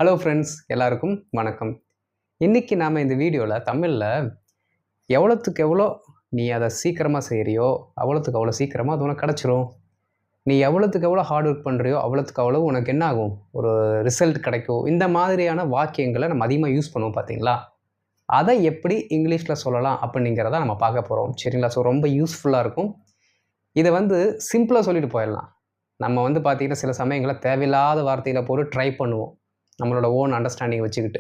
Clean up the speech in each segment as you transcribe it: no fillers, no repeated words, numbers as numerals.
Hello friends, எல்லாருக்கும் வணக்கம். இன்னைக்கு நாம இந்த வீடியோல தமிழ்ல எவ்வளோத்துக்கு எவ்வளோ நீ அதை சீக்கிரமா செய்றியோ, அவ்வளோத்துக்கு அவ்வளோ சீக்கிரமா அது உனக்கு கிடைச்சிரும். நீ எவ்வளோத்துக்கு எவ்வளோ ஹார்ட் ஒர்க் பண்றியோ, அவ்வளோத்துக்கு அவ்வளோ உனக்கு என்ன ஆகும்? ஒரு ரிசல்ட் கிடைக்கும். இந்த மாதிரியான வாக்கியங்கள நம்ம அதிகமா யூஸ் பண்ணுவோம் பார்த்தீங்களா? அதை எப்படி இங்கிலீஷ்ல சொல்லலாம் அப்படிங்கிறத நம்ம பார்க்க போறோம். சரிங்களா? ஸோ ரொம்ப யூஸ்ஃபுல்லா இருக்கும். இத சிம்பிளா சொல்லிட்டு போயிடலாம். நம்ம பார்த்தீங்கன்னா, சில சமயங்கள்ல தேவையில்லாத வார்த்தைகள போட்டு ட்ரை பண்ணுவோம். நம்மளோட ஓன் அண்டர்ஸ்டாண்டிங் வச்சுக்கிட்டு.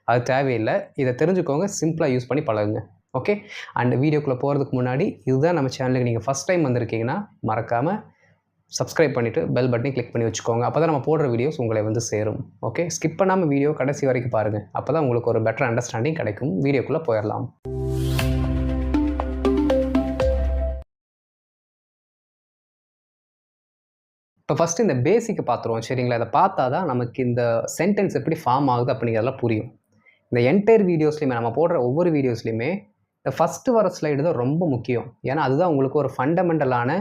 அது தேவையில்லை. இதை தெரிஞ்சுக்கோங்க. சிம்பிளாக யூஸ் பண்ணி பழகுங்க. ஓகே. அண்ட் வீடியோக்குள்ளே போகிறதுக்கு முன்னாடி இதுதான் நம்ம சேனலுக்கு நீங்கள் ஃபஸ்ட் டைம் வந்திருக்கீங்கன்னா மறக்காமல் சப்ஸ்கிரைப் பண்ணிவிட்டு பெல் பட்டனை கிளிக் பண்ணி வச்சுக்கோங்க. அப்போ தான் நம்ம போடுற வீடியோஸ் உங்களை சேரும். ஓகே. ஸ்கிப் பண்ணாமல் வீடியோ கடைசி வரைக்கும் பாருங்கள். அப்போ தான் உங்களுக்கு ஒரு பெட்டர் அண்டர்ஸ்டாண்டிங் கிடைக்கும். வீடியோக்குள்ளே போயிடலாம். இப்போ ஃபஸ்ட்டு இந்த பேசிக்கை பார்த்துருவோம். சரிங்களா? இதை பார்த்தா தான் நமக்கு இந்த சென்டென்ஸ் எப்படி ஃபார்ம் ஆகுது அப்படிங்கிறதெல்லாம் புரியும். இந்த என்டையர் வீடியோஸ்லையுமே நம்ம போடுற ஒவ்வொரு வீடியோஸ்லையுமே இந்த ஃபஸ்ட்டு வர ஸ்லைடு தான் ரொம்ப முக்கியம். ஏன்னா அதுதான் உங்களுக்கு ஒரு ஃபண்டமெண்டலான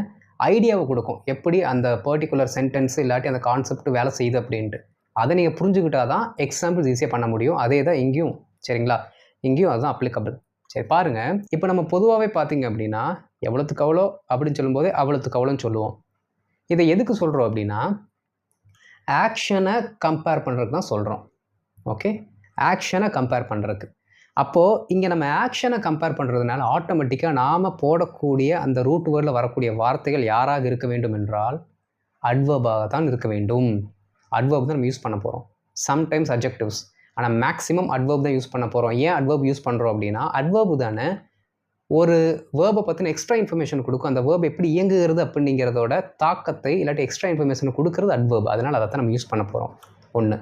ஐடியாவை கொடுக்கும். எப்படி அந்த பர்டிகுலர் சென்டென்ஸ் இல்லாட்டி அந்த கான்செப்ட் வேலை செய்யுது அப்படின்ட்டு. அதை நீங்கள் புரிஞ்சுக்கிட்டா தான் எக்ஸாம்பிள்ஸ் ஈஸியாக பண்ண முடியும். அதே தான் இங்கேயும். சரிங்களா? இங்கேயும் அதுதான் அப்ளிகபிள். சரி பாருங்கள். இப்போ நம்ம பொதுவாகவே பார்த்தீங்க அப்படின்னா எவ்வளோத்துக்கு அவ்வளோ அப்படின்னு சொல்லும்போதே அவ்வளோத்துக்கு அவ்வளோன்னு சொல்லுவோம். இதை எதுக்கு சொல்கிறோம் அப்படின்னா ஆக்ஷனை கம்பேர் பண்ணுறதுக்கு தான் சொல்கிறோம். ஓகே. ஆக்ஷனை கம்பேர் பண்ணுறதுக்கு. அப்போது இங்கே நம்ம ஆக்ஷனை கம்பேர் பண்ணுறதுனால ஆட்டோமேட்டிக்காக நாம் போடக்கூடிய அந்த ரூட் வேர்டில் வரக்கூடிய வார்த்தைகள் யாராக இருக்க வேண்டும் என்றால் அட்வர்பாக தான் இருக்க வேண்டும். அட்வர்ப் தான் நம்ம யூஸ் பண்ண போகிறோம். சம்டைம்ஸ் அட்ஜெக்டிவ்ஸ், ஆனால் மேக்ஸிமம் அட்வர்ப் தான் யூஸ் பண்ண போகிறோம். ஏன் அட்வர்ப் யூஸ் பண்ணுறோம் அப்படின்னா அட்வர்பு தானே ஒரு வேர்பை பற்றின எக்ஸ்ட்ரா இன்ஃபர்மேஷன் கொடுக்கும். அந்த வேர்ப் எப்படி இயங்குகிறது அப்படிங்கிறதோட தாக்கத்தை இல்லாட்டி எக்ஸ்ட்ரா இன்ஃபர்மேஷன் கொடுக்கறது அட்வர்ப். அதனால் அதை தான் நம்ம யூஸ் பண்ண போகிறோம். ஒன்று.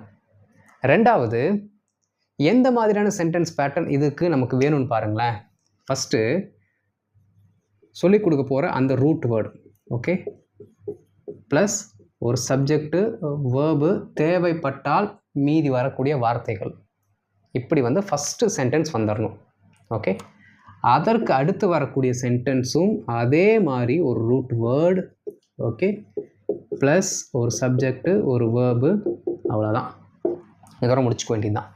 ரெண்டாவது, எந்த மாதிரியான சென்டென்ஸ் பேட்டர்ன் இதுக்கு நமக்கு வேணும்னு பாருங்களேன். ஃபஸ்ட்டு சொல்லிக் கொடுக்க போகிற அந்த ரூட் வேர்டு. ஓகே. ப்ளஸ் ஒரு சப்ஜெக்டு, வேர்பு, தேவைப்பட்டால் மீதி வரக்கூடிய வார்த்தைகள். இப்படி ஃபஸ்ட்டு சென்டென்ஸ் வந்துடணும். ஓகே. அதற்கு அடுத்து வரக்கூடிய சென்டென்ஸும் அதே மாதிரி ஒரு ரூட் வேர்டு. ஓகே. ப்ளஸ் ஒரு சப்ஜெக்டு, ஒரு வேர்பு, அவ்வளோதான். இதோட முடிச்சுக்க வேண்டியதுதான்.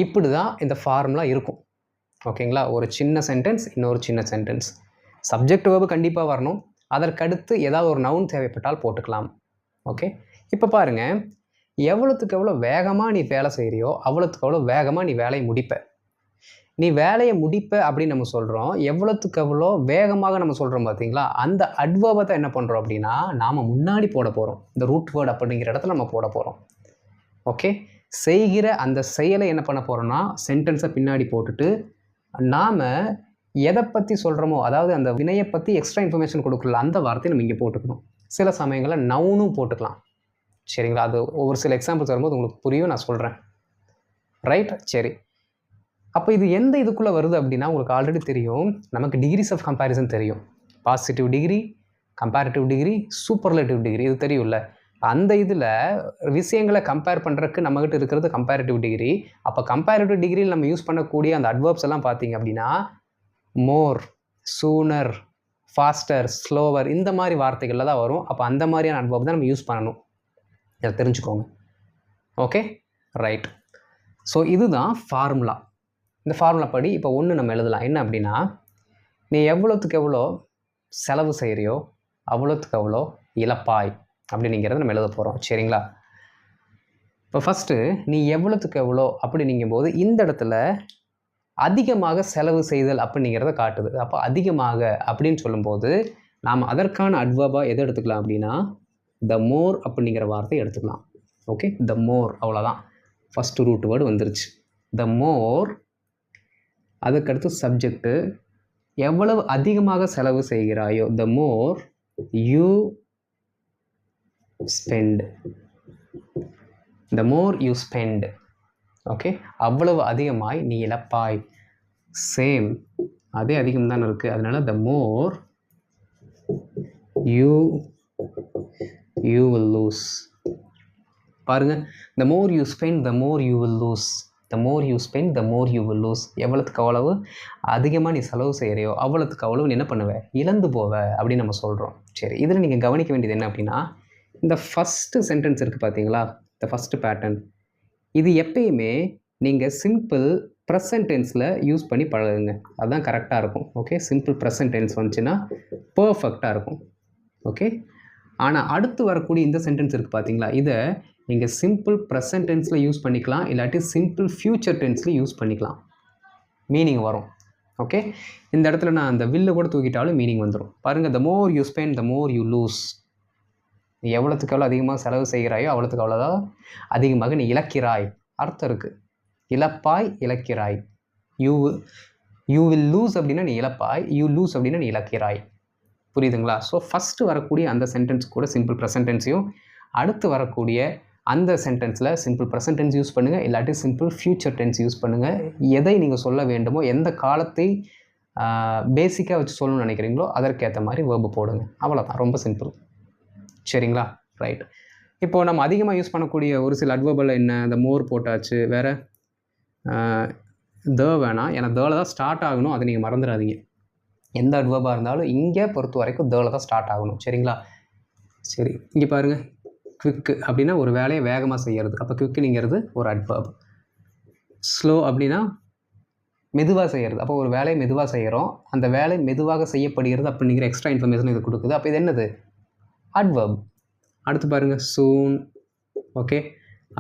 இப்படி தான் இந்த ஃபார்முலா இருக்கும். ஓகேங்களா? ஒரு சின்ன சென்டென்ஸ், இன்னொரு சின்ன சென்டென்ஸ். சப்ஜெக்ட் வேர்பு கண்டிப்பாக வரணும். அதற்கடுத்து ஏதாவது ஒரு நவுன் தேவைப்பட்டால் போட்டுக்கலாம். ஓகே. இப்போ பாருங்கள், எவ்வளோத்துக்கு எவ்வளோ வேகமாக நீ வேலை செய்கிறியோ அவ்வளோத்துக்கு எவ்வளோ வேகமாக நீ வேலையை முடிப்ப. நீ வேலையை முடிப்ப அப்படின்னு நம்ம சொல்கிறோம். எவ்வளோத்துக்கு எவ்வளோ வேகமாக நம்ம சொல்கிறோம் பார்த்தீங்களா? அந்த அட்வர்பை தான் என்ன பண்ணுறோம் அப்படின்னா நாம் முன்னாடி போட போகிறோம். இந்த ரூட் வேர்டு அப்படிங்கிற இடத்துல நம்ம போட போகிறோம். ஓகே. செய்கிற அந்த செயலை என்ன பண்ண போகிறோம்னா சென்டென்ஸை பின்னாடி போட்டுட்டு நாம் எதை பற்றி சொல்கிறோமோ, அதாவது அந்த வினையை பற்றி எக்ஸ்ட்ரா இன்ஃபர்மேஷன் கொடுக்கல அந்த வார்த்தையை நம்ம இங்கே போட்டுக்கணும். சில சமயங்களில் நவுனும் போட்டுக்கலாம். சரிங்களா? அது ஒவ்வொரு சில எக்ஸாம்பிள்ஸ் வரும்போது உங்களுக்கு புரியும், நான் சொல்கிறேன். ரைட். சரி. அப்போ இது எந்த இதுக்குள்ளே வருது அப்படின்னா உங்களுக்கு ஆல்ரெடி தெரியும். நமக்கு டிகிரிஸ் ஆஃப் கம்பேரிசன் தெரியும். Positive degree, comparative degree, superlative degree, இது தெரியும்ல. அந்த இதில் விஷயங்களை கம்பேர் பண்ணுறதுக்கு நம்மகிட்ட இருக்கிறது கம்பேரிட்டிவ் டிகிரி. அப்போ கம்பேரிட்டிவ் டிகிரியில் நம்ம யூஸ் பண்ணக்கூடிய அந்த அட்வர்ப்ஸ் எல்லாம் பார்த்தீங்க அப்படின்னா மோர், சூனர், ஃபாஸ்டர், ஸ்லோவர், இந்த மாதிரி வார்த்தைகளில் தான் வரும். அப்போ அந்த மாதிரியான அட்வர்ப் தான் நம்ம யூஸ் பண்ணணும். இதை தெரிஞ்சுக்கோங்க. ஓகே. ரைட். ஸோ இதுதான் ஃபார்முலா. இந்த ஃபார்முலா படி இப்போ ஒன்று நம்ம எழுதலாம். என்ன அப்படின்னா நீ எவ்வளோத்துக்கு எவ்வளோ செலவு செய்கிறியோ அவ்வளோத்துக்கு எவ்வளோ இழப்பாய் அப்படிங்கிறத நம்ம எழுத போகிறோம். சரிங்களா? இப்போ ஃபஸ்ட்டு நீ எவ்வளோத்துக்கு எவ்வளோ அப்படிங்கும்போது இந்த இடத்துல அதிகமாக செலவு செய்தல் அப்படிங்கிறத காட்டுது. அப்போ அதிகமாக அப்படின்னு சொல்லும்போது நாம் அதற்கான அட்வர்பாக எதை எடுத்துக்கலாம் அப்படின்னா த மோர் அப்படிங்கிற வார்த்தை எடுத்துக்கலாம். ஓகே. த மோர், அவ்வளோதான். ஃபஸ்ட்டு ரூட் வேர்டு வந்துருச்சு. த மோர். அதுக்கடுத்து சப்ஜெக்டு, எவ்வளவு அதிகமாக செலவு செய்கிறாயோ the more you spend. The more you spend. Okay. அவ்வளவு அதிகமாய் நீ இழப்பாய். சேம், அதே அதிகம் தான் இருக்குது. அதனால the more you will lose. பாருங்கள், the more you spend the more you will lose. The more you spend the more you will lose. எவ்வளோத்துக்கு அவ்வளவு அதிகமாக நீ செலவு செய்கிறியோ அவ்வளோத்துக்கு அவ்வளவு நீ என்ன பண்ணுவ, இழந்து போவ அப்படின்னு நம்ம சொல்கிறோம். சரி. இதில் நீங்கள் கவனிக்க வேண்டியது என்ன அப்படின்னா இந்த ஃபஸ்ட்டு சென்டென்ஸ் இருக்குது பார்த்தீங்களா, இந்த ஃபஸ்ட்டு பேட்டர்ன், இது எப்பயுமே நீங்கள் சிம்பிள் ப்ரெசன்ட் டென்ஸில் யூஸ் பண்ணி பழகுங்க. அதுதான் கரெக்டாக இருக்கும். ஓகே, சிம்பிள் ப்ரெசன்ட் டென்ஸ் வந்துச்சுன்னா பர்ஃபெக்டாக இருக்கும். ஓகே, ஆனால் அடுத்து வரக்கூடிய இந்த சென்டென்ஸ் இருக்குது பார்த்தீங்களா, இதை நீங்கள் சிம்பிள் ப்ரெசன்ட் டென்ஸில் யூஸ் பண்ணிக்கலாம், இல்லாட்டி சிம்பிள் ஃப்யூச்சர் டென்ஸில் யூஸ் பண்ணிக்கலாம். மீனிங் வரும். ஓகே, இந்த இடத்துல நான் அந்த வில்லு கூட தூக்கிட்டாலும் மீனிங் வந்துடும். பாருங்கள், the more you spend the more you lose. நீ எவ்வளோத்துக்கு எவ்வளோ அதிகமாக செலவு செய்கிறாயோ அவ்வளோத்துக்கு அவ்வளோதான் அதிகமாக நீ இழக்கிறாய். அர்த்தம் இருக்குது. இழப்பாய், இழக்கிறாய். யூ வில் லூஸ் அப்படின்னா நீ இழப்பாய், யூ லூஸ் அப்படின்னா நீ இழக்கிறாய். புரியுதுங்களா? ஸோ ஃபஸ்ட்டு வரக்கூடிய அந்த சென்டென்ஸ் கூட சிம்பிள் ப்ரெசன்ட் டென்ஸையும், அடுத்து வரக்கூடிய அந்த சென்டென்ஸில் சிம்பிள் ப்ரெசன்ட் டென்ஸ் யூஸ் பண்ணுங்கள், இல்லாட்டி சிம்பிள் ஃப்யூச்சர் டென்ஸ் யூஸ் பண்ணுங்கள். எதை நீங்கள் சொல்ல வேண்டுமோ, எந்த காலத்தை பேசிக்காக வச்சு சொல்லணும்னு நினைக்கிறீங்களோ அதற்கேற்ற மாதிரி வேர்பு போடுங்க. அவ்வளோதான், ரொம்ப சிம்பிள். சரிங்களா? ரைட். இப்போது நம்ம அதிகமாக யூஸ் பண்ணக்கூடிய ஒரு சில அட்வர்பில் என்ன, இந்த மோர் போட்டாச்சு, வேறு த வேணாம், ஏன்னா தேல தான் ஸ்டார்ட் ஆகணும், அதை நீங்கள் மறந்துடாதீங்க. எந்த அட்வர்பாக இருந்தாலும் இங்கே பொறுத்த வரைக்கும் தேல தான் ஸ்டார்ட் ஆகணும். சரிங்களா? சரி, இங்கே பாருங்கள், குவிக்கு அப்படின்னா ஒரு வேலையை வேகமாக செய்கிறது. அப்போ குவிக்குங்கிறது ஒரு அட்வர்ப். ஸ்லோ அப்படின்னா மெதுவாக செய்கிறது. அப்போ ஒரு வேலையை மெதுவாக செய்கிறோம், அந்த வேலை மெதுவாக செய்யப்படுகிறது அப்படிங்கிற எக்ஸ்ட்ரா இன்ஃபர்மேஷன் இது கொடுக்குது. அப்போ இது என்னது? அட்வர்ப். அடுத்து பாருங்கள், சூன். ஓகே,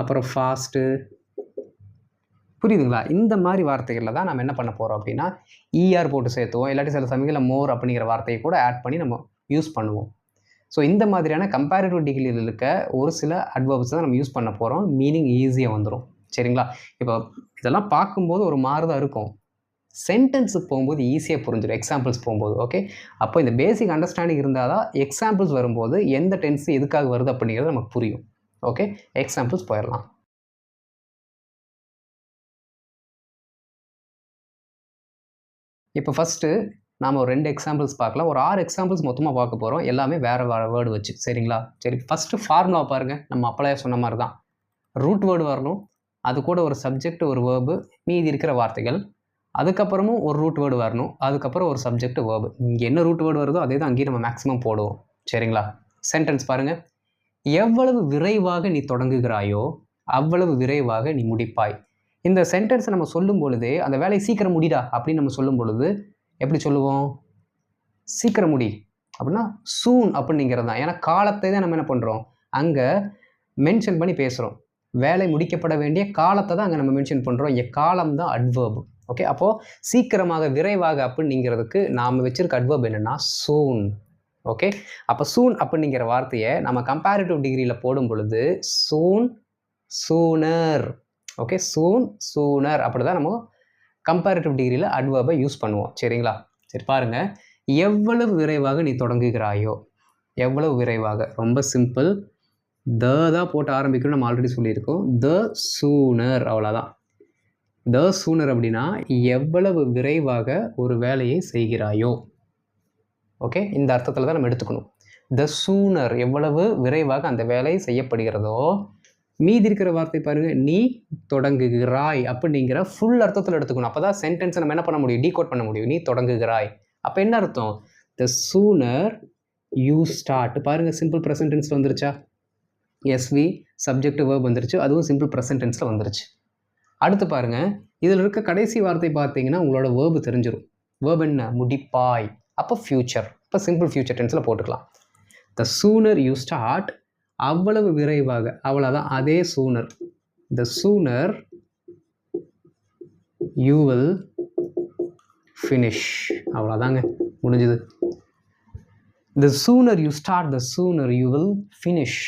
அப்புறம் ஃபாஸ்ட்டு. புரியுதுங்களா? இந்த மாதிரி வார்த்தைகளில் தான் நம்ம என்ன பண்ண போகிறோம் அப்படின்னா இஆர் போட்டு சேர்த்துவோம், இல்லாட்டி சில சமயங்களில் மோர் அப்படிங்கிற வார்த்தையை கூட ஆட் பண்ணி நம்ம யூஸ் பண்ணுவோம். ஸோ இந்த மாதிரியான கம்பேரிட்டிவ் டிகிரியில் இருக்க ஒரு சில அட்வர்ப்ஸ் தான் நம்ம யூஸ் பண்ண போகிறோம். மீனிங் ஈஸியாக வந்துடும். சரிங்களா? இப்போ இதெல்லாம் பார்க்கும்போது ஒரு மாறுதான் இருக்கும், சென்டென்ஸுக்கு போகும்போது ஈஸியாக புரிஞ்சிடும், எக்ஸாம்பிள்ஸ் போகும்போது. ஓகே, அப்போ இந்த பேசிக் அண்டர்ஸ்டாண்டிங் இருந்தால் தான் எக்ஸாம்பிள்ஸ் வரும்போது எந்த டென்ஸ் எதுக்காக வருது அப்படிங்கிறது நமக்கு புரியும். ஓகே, எக்ஸாம்பிள்ஸ் போயிடலாம். இப்போ ஃபஸ்ட்டு நாம் ஒரு 2 எக்ஸாம்பிள்ஸ் பார்க்கலாம். ஒரு 6 எக்ஸாம்பிள்ஸ் மொத்தமாக பார்க்க போகிறோம், எல்லாமே வேறு வேர்டு வச்சு. சரிங்களா? சரி, ஃபஸ்ட்டு ஃபார்முலா பாருங்கள். நம்ம அப்பளையே சொன்ன மாதிரி தான், ரூட் வேர்டு வரணும், அது கூட ஒரு சப்ஜெக்ட், ஒரு வேர்பு, மீதி இருக்கிற வார்த்தைகள். அதுக்கப்புறமும் ஒரு ரூட் வேர்டு வரணும், அதுக்கப்புறம் ஒரு சப்ஜெக்ட், வேர்பு. இங்கே என்ன ரூட் வேர்டு வருதோ அதே தான் அங்கேயும் நம்ம மேக்ஸிமம் போடுவோம். சரிங்களா? சென்டென்ஸ் பாருங்கள். எவ்வளவு விரைவாக நீ தொடங்குகிறாயோ அவ்வளவு விரைவாக நீ முடிப்பாய். இந்த சென்டென்ஸை நம்ம சொல்லும் பொழுதே அந்த வேலையை சீக்கிரம் முடிடா அப்படின்னு நம்ம சொல்லும் பொழுது எப்படி சொல்லுவோம்? சீக்கிரம் முடி அப்படின்னா சூன் அப்படிங்கிறது தான். ஏன்னா காலத்தை தான் நம்ம என்ன பண்ணுறோம் அங்கே மென்ஷன் பண்ணி பேசுகிறோம். வேலை முடிக்கப்பட வேண்டிய காலத்தை தான் அங்கே நம்ம மென்ஷன் பண்ணுறோம். இங்கே காலம் தான் அட்வர்ப். ஓகே, அப்போது சீக்கிரமாக, விரைவாக அப்படிங்கிறதுக்கு நாம் வச்சிருக்க அட்வர்ப் என்னென்னா சூன். ஓகே, அப்போ சூன் அப்படிங்கிற வார்த்தையை நம்ம கம்பேரிட்டிவ் டிகிரியில் போடும் பொழுது சூன், சூனர். ஓகே, சூன், சூனர் அப்படி தான் நம்ம கம்பேரிட்டிவ் டிகிரியில் அட்வர்பை யூஸ் பண்ணுவோம். சரிங்களா? சரி பாருங்கள், எவ்வளவு விரைவாக நீ தொடங்குகிறாயோ, எவ்வளவு விரைவாக, ரொம்ப சிம்பிள். த தான் போட்டு ஆரம்பிக்கணும், நம்ம ஆல்ரெடி சொல்லியிருக்கோம். த சூனர், அவ்வளோதான். த சூனர் அப்படின்னா எவ்வளவு விரைவாக ஒரு வேலையை செய்கிறாயோ. ஓகே, இந்த அர்த்தத்தில் தான் நம்ம எடுத்துக்கணும். த சூனர், எவ்வளவு விரைவாக அந்த வேலை செய்யப்படுகிறதோ. மீதி இருக்கிற வார்த்தை பாருங்கள், நீ தொடங்குகிறாய் அப்படிங்கிற ஃபுல் அர்த்தத்தில் எடுத்துக்கணும். அப்போ தான் சென்டென்ஸை நம்ம என்ன பண்ண முடியும்? டீகோட் பண்ண முடியும். நீ தொடங்குகிறாய் அப்போ என்ன அர்த்தம்? The sooner you start. பாருங்கள், சிம்பிள் ப்ரெசன்ட் டென்ஸில் வந்துருச்சா? எஸ்வி சப்ஜெக்ட் வேர்ப் வந்துருச்சு, அதுவும் சிம்பிள் ப்ரெசன்ட் டென்ஸில் வந்துருச்சு. அடுத்து பாருங்கள், இதில் இருக்க கடைசி வார்த்தை பார்த்தீங்கன்னா உங்களோட வேர்பு தெரிஞ்சிடும். வேர்ப் என்ன? முடிப்பாய். அப்போ ஃப்யூச்சர், இப்போ சிம்பிள் ஃப்யூச்சர் டென்ஸில் போட்டுக்கலாம். த சூனர் யூ ஸ்டார்ட், அவ்வளவு விரைவாக, அவ்வளோதான், அதே sooner. The sooner you will finish. அவ்வளோதாங்க, முடிஞ்சுது. த sooner you start, the sooner you will finish.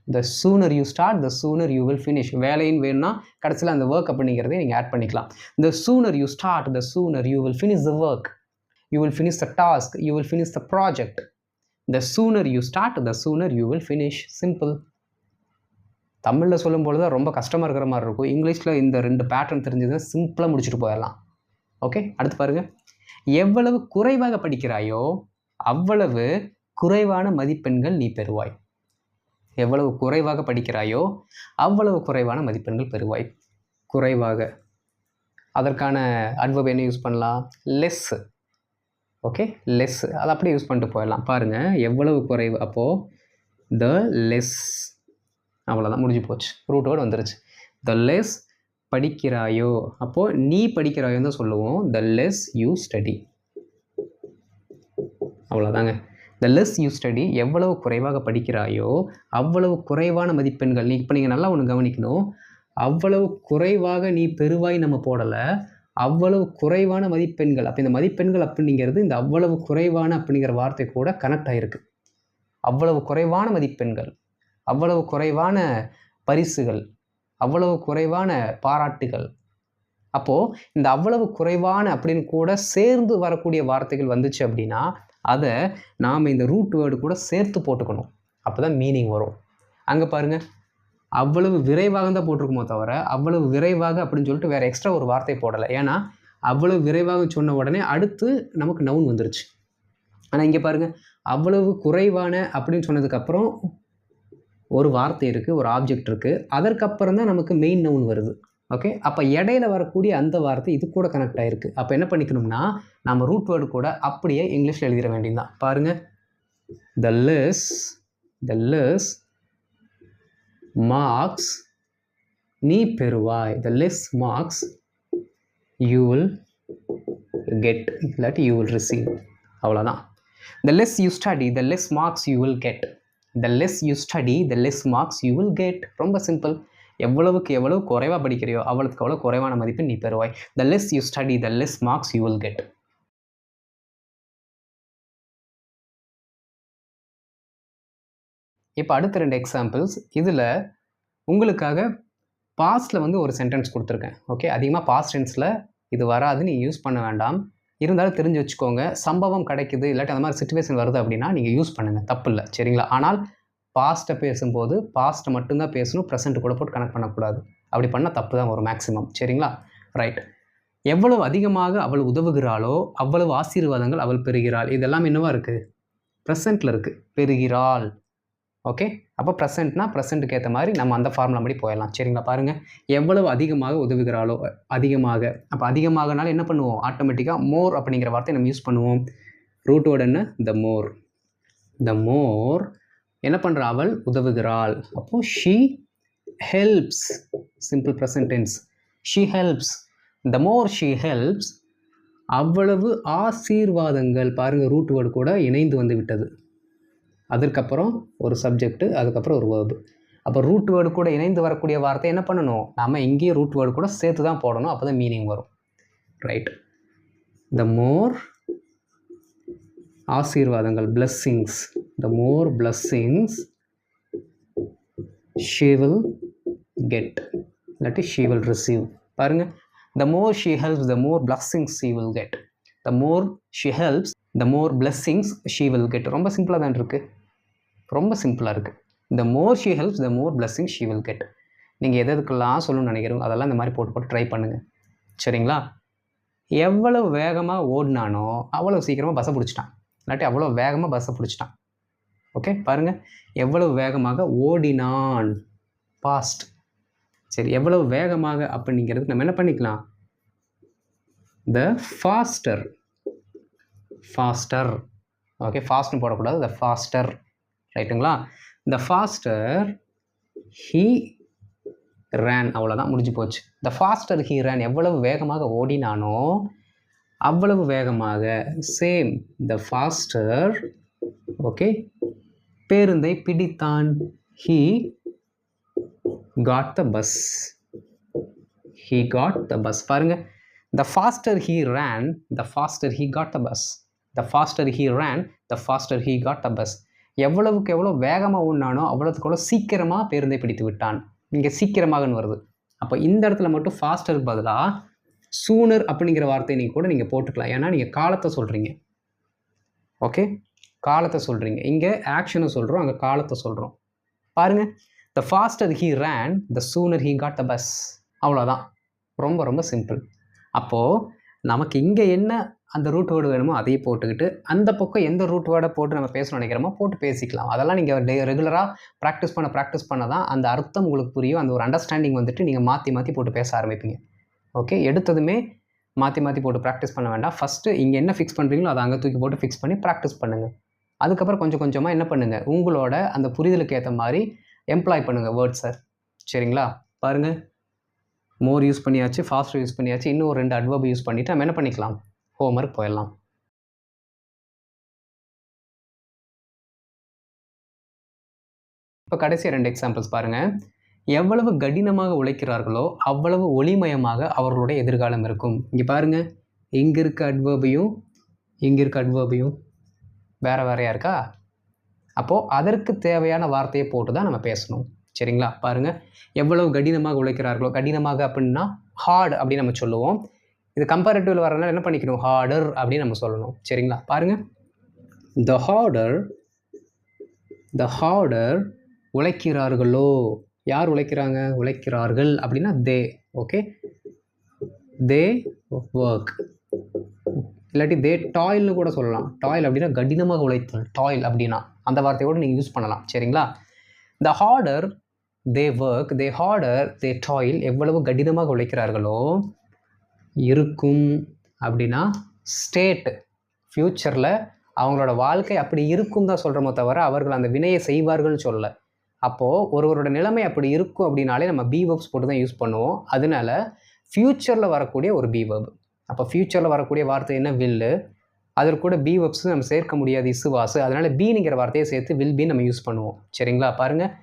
The sooner you start, the sooner you will finish. வேலைன்னு வேணும்னா கடைசியில் அந்த ஒர்க் அப்படிங்கிறதே நீங்கள் ஆட் பண்ணிக்கலாம். த sooner you start, the sooner you will finish the work. You will finish the task, you will finish the project. The sooner you start, the sooner you will finish. Simple. தமிழில் சொல்லும்போது தான் ரொம்ப கஷ்டமாக இருக்கிற மாதிரி இருக்கும். இங்கிலீஷில் இந்த 2 பேட்டர்ன் தெரிஞ்சதுன்னா சிம்பிளாக முடிச்சுட்டு போயிடலாம். ஓகே, அடுத்து பாருங்கள். எவ்வளவு குறைவாக படிக்கிறாயோ அவ்வளவு குறைவான மதிப்பெண்கள் நீ பெறுவாய். எவ்வளவு குறைவாக படிக்கிறாயோ அவ்வளவு குறைவான மதிப்பெண்கள் பெறுவாய். குறைவாக, அதற்கான அட்வர்ப் என்ன யூஸ் பண்ணலாம்? லெஸ். ஓகே, லெஸ், அதை அப்படியே யூஸ் பண்ணிட்டு போயிடலாம். பாருங்கள், எவ்வளவு குறைவு, அப்போது த லெஸ், அவ்வளோதான், முடிஞ்சு போச்சு. ரூட் வேர்டு வந்துருச்சு. த லெஸ் படிக்கிறாயோ, அப்போது நீ படிக்கிறாயோன்னு தான் சொல்லுவோம். The less you study. அவ்வளோதாங்க. த லெஸ் யூ ஸ்டடி, எவ்வளவு குறைவாக படிக்கிறாயோ அவ்வளவு குறைவான மதிப்பெண்கள். இப்போ நீங்கள் நல்லா ஒன்று கவனிக்கணும். அவ்வளவு குறைவாக நீ பெறுவாய் நம்ம போடலை, அவ்வளவு குறைவான மதிப்பெண்கள். அப்போ இந்த மதிப்பெண்கள் அப்படிங்கிறது இந்த அவ்வளவு குறைவான அப்படிங்கிற வார்த்தை கூட கனெக்ட் ஆகிருக்கு. அவ்வளவு குறைவான மதிப்பெண்கள், அவ்வளவு குறைவான பரிசுகள், அவ்வளவு குறைவான பாராட்டுகள். அப்போது இந்த அவ்வளவு குறைவான அப்படின்னு கூட சேர்ந்து வரக்கூடிய வார்த்தைகள் வந்துச்சு அப்படின்னா அதை நாம் இந்த ரூட் வேர்டு கூட சேர்த்து போட்டுக்கணும். அப்போ தான் மீனிங் வரும். அங்கே பாருங்கள், அவ்வளவு விரைவாக தான் போட்டிருக்குமோ தவிர அவ்வளவு விரைவாக அப்படின்னு சொல்லிட்டு வேறு எக்ஸ்ட்ரா ஒரு வார்த்தை போடலை. ஏன்னா அவ்வளவு விரைவாக சொன்ன உடனே அடுத்து நமக்கு நவுன் வந்துருச்சு. ஆனால் இங்கே பாருங்கள், அவ்வளவு குறைவான அப்படின்னு சொன்னதுக்கப்புறம் ஒரு வார்த்தை இருக்குது, ஒரு ஆப்ஜெக்ட் இருக்குது, அதற்கப்புறம் தான் நமக்கு மெயின் நவுன் வருது. ஓகே, அப்போ இடையில வரக்கூடிய அந்த வார்த்தை இது கூட கனெக்ட் ஆகிருக்கு. அப்போ என்ன பண்ணிக்கணும்னா நம்ம ரூட் வேர்டு கூட அப்படியே இங்கிலீஷில் எழுதிட வேண்டியதுதான். பாருங்கள், த லெஸ் மார்க்ஸ் நீ பெறுவாய், the less marks you will get, இல்லாட்டி யூ வில் ரிசீவ். அவ்வளோதான். The less you study, the less marks you will get. The less you study, the less marks you will get. ரொம்ப simple. எவ்வளவுக்கு எவ்வளவு குறைவாக படிக்கிறியோ அவ்வளவுக்கு அவ்வளோ குறைவான மதிப்பெண் நீ பெறுவாய். The less you study, the less marks you will get. இப்போ அடுத்த 2 எக்ஸாம்பிள்ஸ். இதில் உங்களுக்காக பாஸ்ட்டில் வந்து ஒரு சென்டென்ஸ் கொடுத்துருக்கேன். ஓகே, அதிகமாக பாஸ்ட் டென்ஸில் இது வராது, நீங்கள் யூஸ் பண்ண வேண்டாம். இருந்தாலும் தெரிஞ்சு வச்சுக்கோங்க. சம்பவம் கிடைக்குது இல்லாட்டி அந்த மாதிரி சிச்சுவேஷன் வருது அப்படின்னா நீங்கள் யூஸ் பண்ணுங்கள், தப்பு இல்லை, சரிங்களா? ஆனால் பாஸ்ட்டை பேசும்போது பாஸ்ட்டை மட்டும்தான் பேசணும், ப்ரெசென்ட் கூட போட்டு கனெக்ட் பண்ணக்கூடாது. அப்படி பண்ணால் தப்பு தான் வரும் மேக்ஸிமம், சரிங்களா? ரைட். எவ்வளவு அதிகமாக அவள் உதவுகிறாளோ அவ்வளவு ஆசீர்வாதங்கள் அவள் பெறுகிறாள். இதெல்லாம் என்னவா இருக்குது? ப்ரெசென்ட்டில் இருக்குது, பெறுகிறாள். ஓகே, அப்போ ப்ரெசென்ட்னா ப்ரெசென்ட்டுக்கு ஏற்ற மாதிரி நம்ம அந்த ஃபார்முலா படி போயிடலாம், சரிங்களா? பாருங்கள், எவ்வளவு அதிகமாக உதவுகிறாளோ, அதிகமாக. அப்போ அதிகமாகனால என்ன பண்ணுவோம்? ஆட்டோமேட்டிக்காக மோர் அப்படிங்கிற வார்த்தையை நம்ம யூஸ் பண்ணுவோம். ரூட் வேர்டு என்ன? த மோர். த மோர் என்ன பண்ணுறா? அவள் உதவுகிறாள். அப்போது she helps. Simple present tense. She helps. The more she helps, அவ்வளவு ஆசீர்வாதங்கள். பாருங்கள், ரூட் வேர்டு கூட இணைந்து வந்து விட்டது. அதுக்கப்புறம் ஒரு சப்ஜெக்ட்டு, அதுக்கப்புறம் ஒரு வேர்பு. அப்போ ரூட் வேர்டு கூட இணைந்து வரக்கூடிய வார்த்தை என்ன பண்ணணும்? நம்ம இங்கேயும் ரூட் வேர்டு கூட சேர்த்து தான் போடணும், அப்போ தான் மீனிங் வரும். ரைட். த மோர் ஆசீர்வாதங்கள், blessings. The more blessings she will get, இல்லாட்டி ஷீ வில் ரிசீவ். பாருங்கள், the more she helps, the more blessings she will get. The more she helps, the more blessings she will get. ரொம்ப சிம்பிளாக தான் இருக்குது, ரொம்ப சிம்பிளாக இருக்குது. The more she helps, the more blessings she will get. நீங்கள் எதுக்கெல்லாம் சொல்லணும்னு நினைக்கிறோம் அதெல்லாம் இந்த மாதிரி போட்டு ட்ரை பண்ணுங்கள், சரிங்களா? எவ்வளவு வேகமாக ஓடினானோ அவ்வளோ சீக்கிரமாக பஸ்ஸை பிடிச்சிட்டான், இல்லாட்டி அவ்வளோ வேகமாக பஸ்ஸை பிடிச்சிட்டான். ஓகே, பாருங்கள், எவ்வளவு வேகமாக ஓடினான், பாஸ்ட். சரி, எவ்வளவு வேகமாக அப்படிங்கிறதுக்கு நம்ம என்ன பண்ணிக்கலாம்? The pastor. ஃபாஸ்டர். ஓகே, ஃபாஸ்ட்னு போடக்கூடாது, த ஃபாஸ்டர். ரைட்டுங்களா? த ஃபாஸ்டர் ஹீ ரேன். அவ்வளோதான், முடிஞ்சு போச்சு. த ஃபாஸ்டர் ஹீ ரேன், எவ்வளவு வேகமாக ஓடினானோ அவ்வளவு வேகமாக. சேம், த ஃபாஸ்டர், ஓகே, பேருந்தை பிடித்தான். He got the bus. He got the bus. பாருங்க, the faster he ran, the faster he got the bus. The faster he ran, the faster he got the bus. எவ்வளவுக்கு எவ்வளோ வேகமாக ஓடினானோ அவ்வளோத்துக்கு எவ்வளோ சீக்கிரமாக பேருந்தை பிடித்து விட்டான். இங்கே சீக்கிரமாகன்னு வருது. அப்போ இந்த இடத்துல மட்டும் ஃபாஸ்டருக்கு பதிலாக சூனர் அப்படிங்கிற வார்த்தையை நீங்கள் கூட நீங்கள் போட்டுக்கலாம். ஏன்னா நீங்கள் காலத்தை சொல்கிறீங்க. ஓகே, காலத்தை சொல்கிறீங்க. இங்கே ஆக்ஷனை சொல்கிறோம், அங்கே காலத்தை சொல்கிறோம். பாருங்கள், the faster he ran, the sooner he got the bus. அவ்வளோதான், ரொம்ப ரொம்ப சிம்பிள். அப்போது நமக்கு இங்கே என்ன அந்த ரூட் வேர்டு வேணுமோ அதையே போட்டுக்கிட்டு அந்த பக்கம் எந்த ரூட் வேர்டை போட்டு நம்ம பேசணும்னு நினைக்கிறோமோ போட்டு பேசிக்கலாம். அதெல்லாம் நீங்கள் ரெகுலராக ப்ராக்டிஸ் பண்ண தான் அந்த அர்த்தம் உங்களுக்கு புரியும். அந்த ஒரு அண்டர்ஸ்டாண்டிங் வந்துட்டு நீங்கள் மாற்றி மாற்றி போட்டு பேச ஆரம்பிப்பீங்க. ஓகே, எடுத்ததுமே மாற்றி மாற்றி போட்டு ப்ராக்டிஸ் பண்ண வேண்டாம். ஃபஸ்ட்டு இங்கே என்ன ஃபிக்ஸ் பண்ணுறீங்களோ அதை அங்கே தூக்கி போட்டு ஃபிக்ஸ் பண்ணி ப்ராக்டிஸ் பண்ணுங்கள். அதுக்கப்புறம் கொஞ்சம் கொஞ்சமாக என்ன பண்ணுங்கள், உங்களோட அந்த புரிதலுக்கு ஏற்ற மாதிரி எம்ப்ளாய் பண்ணுங்கள் வேர்ட்ஸை. சரிங்களா? பாருங்கள், மோர் யூஸ் பண்ணியாச்சு, ஃபாஸ்டர் யூஸ் பண்ணியாச்சு. இன்னும் ஒரு 2 அட்வர்ப் யூஸ் பண்ணிவிட்டு நம்ம என்ன பண்ணிக்கலாம், ஹோம்ஒர்க் போயிடலாம். இப்போ கடைசி 2 எக்ஸாம்பிள்ஸ் பாருங்கள். எவ்வளவு கடினமாக உழைக்கிறார்களோ அவ்வளவு ஒளிமயமாக அவர்களுடைய எதிர்காலம் இருக்கும். இங்கே பாருங்கள், இங்கே இருக்க அட்வர்பையும் இங்கே இருக்க அட்வர்பையும் வேறு வேறையாக இருக்கா? அப்போது அதற்கு தேவையான வார்த்தையை போட்டு தான் நம்ம பேசணும். சரிங்களா? பாருங்கள், எவ்வளவு கடினமாக உழைக்கிறார்களோ, கடினமாக அப்படின்னா ஹார்ட் அப்படின்னு நம்ம சொல்லுவோம். இது கம்பேரிட்டிவில் வரனால என்ன பண்ணிக்கணும், ஹார்டர் அப்படின்னு நம்ம சொல்லணும். சரிங்களா? பாருங்கள், த ஹார்டர் உழைக்கிறார்களோ, யார் உழைக்கிறாங்க, உழைக்கிறார்கள் அப்படின்னா தே. ஓகே, தே ஒர்க், இல்லாட்டி தே டாயில்னு கூட சொல்லலாம். டாயில் அப்படின்னா கடினமாக உழைத்தல், டாயில் அப்படின்னா அந்த வார்த்தையோடு நீங்கள் யூஸ் பண்ணலாம். சரிங்களா? The harder they work, they harder they toil, எவ்வளவு கடினமாக உழைக்கிறார்களோ இருக்கும் அப்படின்னா ஸ்டேட், ஃப்யூச்சரில் அவங்களோட வாழ்க்கை அப்படி இருக்கும் தான் சொல்கிறோமோ தவிர அவர்கள் அந்த வினையை செய்வார்கள்னு சொல்லலை. அப்போது ஒருவரோட நிலைமை அப்படி இருக்கும் அப்படின்னாலே நம்ம பி வெர்ப்ஸ் போட்டு தான் யூஸ் பண்ணுவோம். அதனால ஃப்யூச்சரில் வரக்கூடிய ஒரு பி வெர்ப். அப்போ ஃப்யூச்சரில் வரக்கூடிய வார்த்தை என்ன, வில்லு. அதற்கு கூட பி வெர்ப்ஸ் நம்ம சேர்க்க முடியாது, இசுவாசு. அதனால் பீனுங்கிற வார்த்தையை சேர்த்து வில் பி நம்ம யூஸ் பண்ணுவோம். சரிங்களா? பாருங்கள்,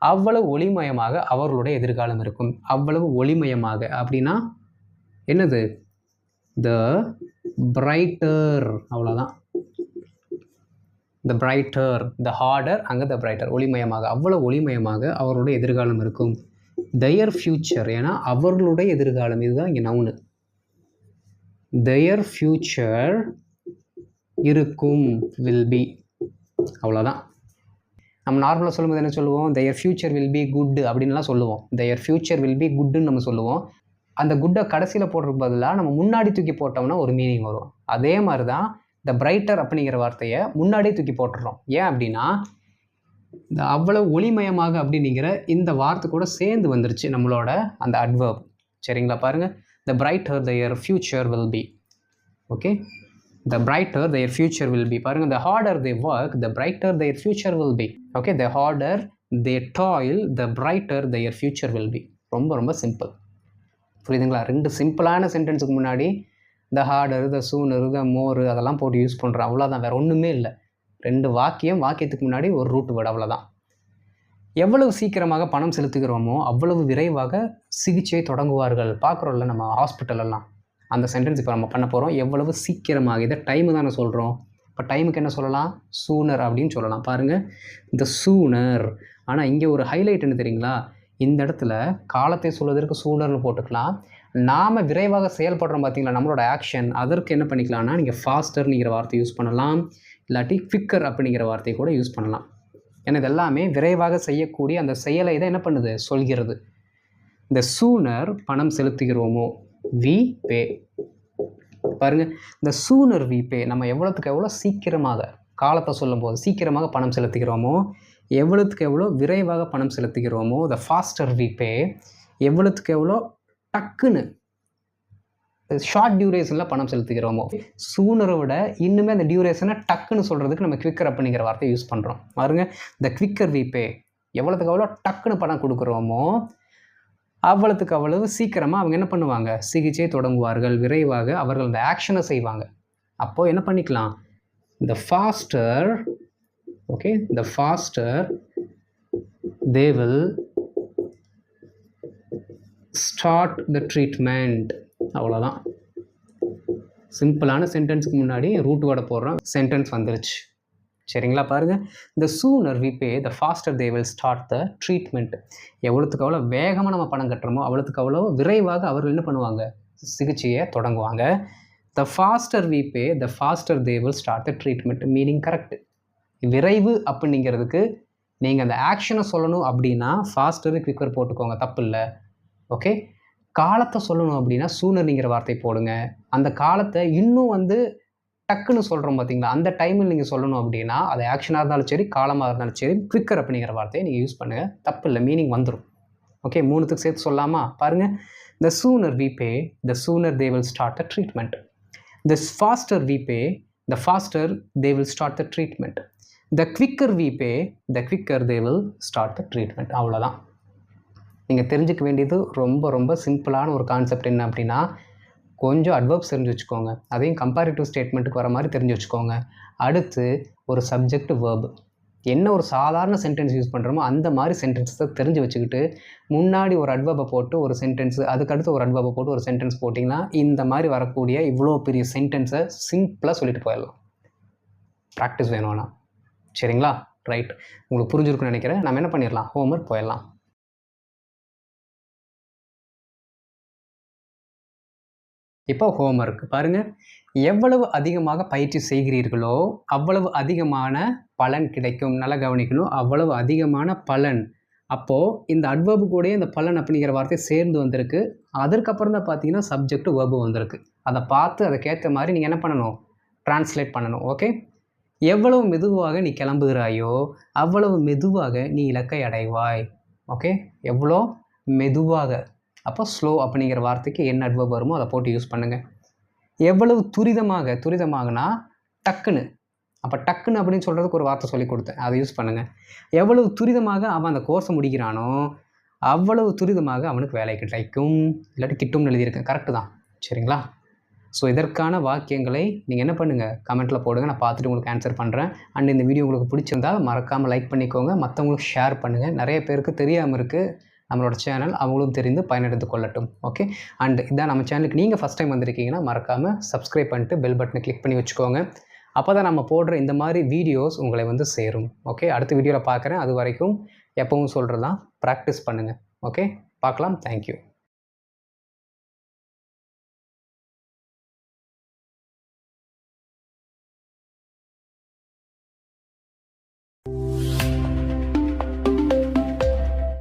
அவ்வளவு ஒளிமயமாக அவர்களுடைய எதிர்காலம் இருக்கும். அவ்வளவு ஒளிமயமாக அப்படின்னா என்னது, த பிரைட்டர், அவ்வளோதான். த பிரைட்டர், த ஹார்டர், அங்கே த பிரைட்டர், ஒளிமயமாக, அவ்வளோ ஒளிமயமாக அவர்களுடைய எதிர்காலம் இருக்கும். தயர் ஃப்யூச்சர், ஏன்னா அவர்களுடைய எதிர்காலம், இதுதான் இங்கே நவுனு. தயர் ஃப்யூச்சர் இருக்கும், வில் பி, அவ்வளோதான். நம்ம நார்மலாக சொல்லும்போது என்ன சொல்லுவோம், their future will be good அப்படின்லாம் சொல்லுவோம். தயர் ஃப்யூச்சர் வில் பி குட்டுன்னு நம்ம சொல்லுவோம். அந்த குட்டை கடைசியில் போடுறதுக்கு பதிலாக நம்ம முன்னாடி தூக்கி போட்டோம்னா ஒரு மீனிங் வரும். அதே மாதிரி தான் த பிரைட்டர் அப்படிங்கிற வார்த்தையை முன்னாடியே தூக்கி போட்டுடுறோம். ஏன் அப்படின்னா இந்த அவ்வளவு ஒளிமயமாக அப்படிங்கிற இந்த வார்த்தை கூட சேர்ந்து வந்துருச்சு நம்மளோட அந்த அட்வர்ப். சரிங்களா? பாருங்கள், the brighter their future will be. Okay, the brighter their future will be. பாருங்கள், the harder they work, the brighter their future will be. Okay, the harder they toil, the brighter their future will be. ரொம்ப ரொம்ப simple. புரியுதுங்களா? 2 சிம்பிளான சென்டென்ஸுக்கு முன்னாடி த harder, த sooner, த மோர் அதெல்லாம் போட்டு use பண்ணுறோம். அவ்வளோதான், வேறு ஒன்றுமே இல்லை. 2 வாக்கியத்துக்கு முன்னாடி ஒரு ரூட் வேர்டு, அவ்வளோதான். எவ்வளவு சீக்கிரமாக பணம் செலுத்துகிறோமோ அவ்வளவு விரைவாக சிகிச்சை தொடங்குவார்கள். பார்க்குறோம்ல நம்ம ஹாஸ்பிட்டலெல்லாம், அந்த சென்டென்ஸ் இப்போ நம்ம பண்ண போகிறோம். எவ்வளவு சீக்கிரமாக, இதை டைமு தானே சொல்கிறோம். இப்போ டைமுக்கு என்ன சொல்லலாம், சூனர் அப்படின்னு சொல்லலாம். பாருங்கள், த சூனர். ஆனால் இங்கே ஒரு ஹைலைட் என்ன தெரியுங்களா, இந்த இடத்துல காலத்தை சொல்வதற்கு சூனர்னு போட்டுக்கலாம். நாம் விரைவாக செயல்படுறோம் பார்த்தீங்களா, நம்மளோட ஆக்ஷன், அதற்கு என்ன பண்ணிக்கலாம்னா நீங்கள் ஃபாஸ்டர்ங்கிற வார்த்தை யூஸ் பண்ணலாம், இல்லாட்டி குவிக்கர் அப்படிங்கிற வார்த்தையை கூட யூஸ் பண்ணலாம். ஏன்னா இது எல்லாமே விரைவாக செய்யக்கூடிய அந்த செயலை இதை என்ன பண்ணுது, சொல்கிறது. இந்த சூனர் பணம் செலுத்துகிறோமோ, வி பே. பாருங்கள், இந்த சூனர் வி பே, நம்ம எவ்வளோத்துக்கு எவ்வளோ சீக்கிரமாக, காலத்தை சொல்லும்போது சீக்கிரமாக பணம் செலுத்துகிறோமோ, எவ்வளோத்துக்கு எவ்வளோ விரைவாக பணம் செலுத்துகிறோமோ, த ஃபாஸ்டர் வி பே, எவ்வளோத்துக்கு எவ்வளோ டக்குன்னு ஷார்ட் டியூரேஷனில் பணம் செலுத்துகிறோமோ. சூனரை விட இன்னுமே அந்த டியூரேஷனை டக்குன்னு சொல்கிறதுக்கு நம்ம குவிக்கர் அப்படிங்கிற வார்த்தையை யூஸ் பண்ணுறோம். பாருங்கள், த குவிக்கர் வி பே, எவ்வளோத்துக்கு எவ்வளோ டக்குன்னு பணம் கொடுக்குறோமோ அவ்வளோத்துக்கு அவ்வளவு சீக்கிரமாக அவங்க என்ன பண்ணுவாங்க, சிகிச்சை தொடங்குவார்கள், விரைவாக அவர்கள் அந்த ஆக்ஷனை செய்வாங்க. அப்போது என்ன பண்ணிக்கலாம், the faster, okay, the faster they will start the treatment. அவ்வளோதான். சிம்பிளான சென்டென்ஸுக்கு முன்னாடி ரூட் வேர்டை போடுறோம், சென்டென்ஸ் வந்துருச்சு. சரிங்களா? பாருங்கள், the sooner we pay, the faster they will start the treatment. எவ்வளோத்துக்கு அவ்வளோ வேகமாக நம்ம பணம் கட்டுறோமோ அவ்வளோத்துக்கு அவ்வளோ விரைவாக அவர்கள் என்ன பண்ணுவாங்க, சிகிச்சையை தொடங்குவாங்க. The faster we pay, the faster they will start the treatment. Meaning correct. விரைவு அப்படிங்கிறதுக்கு நீங்கள் அந்த ஆக்ஷனை சொல்லணும் அப்படின்னா ஃபாஸ்டரு குவிக்கர் போட்டுக்கோங்க, தப்பு இல்லை. ஓகே, காலத்தை சொல்லணும் அப்படின்னா சூனர்ங்கிற வார்த்தை போடுங்க. அந்த காலத்தை இன்னும் டக்குன்னு சொல்கிறோம் பார்த்தீங்களா, அந்த டைமில் நீங்கள் சொல்லணும் அப்படின்னா அது ஆக்ஷனாக இருந்தாலும் சரி, காலமாக இருந்தாலும் சரி, குவிக்கர் அப்படிங்கிற வார்த்தையை நீங்கள் யூஸ் பண்ணுங்கள், தப்பு இல்லை, மீனிங் வந்துடும். ஓகே, 3த்துக்கு சேர்த்து சொல்லலாமா? பாருங்கள், the sooner we pay, the sooner they will start the treatment. The faster we pay, the faster they will start the treatment. The quicker we pay, the quicker they will start the treatment. அவ்வளோதான். நீங்கள் தெரிஞ்சுக்க வேண்டியது ரொம்ப ரொம்ப சிம்பிளான ஒரு concept என்ன அப்படின்னா, கொஞ்சம் அட்வர்ப்ஸ் தெரிஞ்சு வச்சுக்கோங்க. அதையும் கம்பேரிட்டிவ் ஸ்டேட்மெண்ட்டுக்கு வர மாதிரி தெரிஞ்சு வச்சுக்கோங்க. அடுத்து ஒரு சப்ஜெக்ட் வேர்ப். என்ன ஒரு சாதாரண சென்டென்ஸ் யூஸ் பண்ணுறோமோ அந்த மாதிரி சென்டென்ஸை தெரிஞ்சு வச்சுக்கிட்டு, முன்னாடி ஒரு அட்வர்பை போட்டு ஒரு சென்டென்ஸு, அதுக்கடுத்து ஒரு அட்வர்பை போட்டு ஒரு சென்டென்ஸ் போட்டிங்கன்னா, இந்த மாதிரி வரக்கூடிய இவ்வளோ பெரிய சென்டென்ஸை சிம்பிளாக சொல்லிட்டு போயிடலாம். ப்ராக்டிஸ் வேணும்னா. சரிங்களா? ரைட். உங்களுக்கு புரிஞ்சிருக்குன்னு நினைக்கிறேன். நம்ம என்ன பண்ணிடலாம், ஹோம்ஒர்க் போயிடலாம். இப்போ ஹோம்ஒர்க் பாருங்கள். எவ்வளவு அதிகமாக பயிற்சி செய்கிறீர்களோ அவ்வளவு அதிகமான பலன் கிடைக்கும். நல்லா கவனிக்கணும். அவ்வளவு அதிகமான பலன். அப்போது இந்த அட்வர்பு கூடயே இந்த பலன் அப்படிங்கிற வார்த்தை சேர்ந்து வந்திருக்கு. அதற்கப்புறம் தான் பார்த்தீங்கன்னா சப்ஜெக்ட் வேர்பு வந்திருக்கு. அதை பார்த்து அதுக்கேற்ற மாதிரி நீங்கள் என்ன பண்ணணும், டிரான்ஸ்லேட் பண்ணணும். ஓகே. எவ்வளவு மெதுவாக நீ கிளம்புகிறாயோ அவ்வளவு மெதுவாக நீ இலக்கை அடைவாய். ஓகே. எவ்வளோ மெதுவாக, அப்போ ஸ்லோ அப்படிங்கிற வார்த்தைக்கு என்ன அட்வர்ப் வருமோ அதை போட்டு யூஸ் பண்ணுங்கள். எவ்வளவு துரிதமாக, துரிதமாகனா டக்குன்னு, அப்போ டக்குன்னு அப்படின்னு சொல்கிறதுக்கு ஒரு வார்த்தை சொல்லி கொடுத்தேன், அதை யூஸ் பண்ணுங்கள். எவ்வளவு துரிதமாக அவன் அந்த கோர்ஸை முடிக்கிறானோ அவ்வளவு துரிதமாக அவனுக்கு வேலை கிடைக்கும், இல்லாட்டி கிட்டும்னு எழுதியிருக்கேன். கரெக்டு தான். சரிங்களா? ஸோ இதற்கான வாக்கியங்களை நீங்கள் என்ன பண்ணுங்கள், கமெண்ட்டில் போடுங்க. நான் பார்த்துட்டு உங்களுக்கு ஆன்சர் பண்ணுறேன். அண்ட் இந்த வீடியோ உங்களுக்கு பிடிச்சிருந்தால் மறக்காமல் லைக் பண்ணிக்கோங்க. மற்றவங்களுக்கு ஷேர் பண்ணுங்கள். நிறைய பேருக்கு தெரியாமல் இருக்குது நம்மளோட சேனல், அவங்களும் தெரிந்து பயனடைந்து கொள்ளட்டும். ஓகே. அண்ட் இதான் நம்ம சேனலுக்கு நீங்கள் ஃபஸ்ட் டைம் வந்திருக்கீங்கன்னா மறக்காமல் சப்ஸ்கிரைப் பண்ணிட்டு பெல் பட்டனை கிளிக் பண்ணி வச்சுக்கோங்க. அப்போ தான் நம்ம போடுற இந்த மாதிரி வீடியோஸ் உங்களை வந்து சேரும். ஓகே. அடுத்த வீடியோவில் பார்க்குறேன். அது வரைக்கும் எப்பவும் சொல்கிறது தான், ப்ராக்டிஸ் பண்ணுங்கள். ஓகே. பார்க்கலாம். தேங்க்யூ.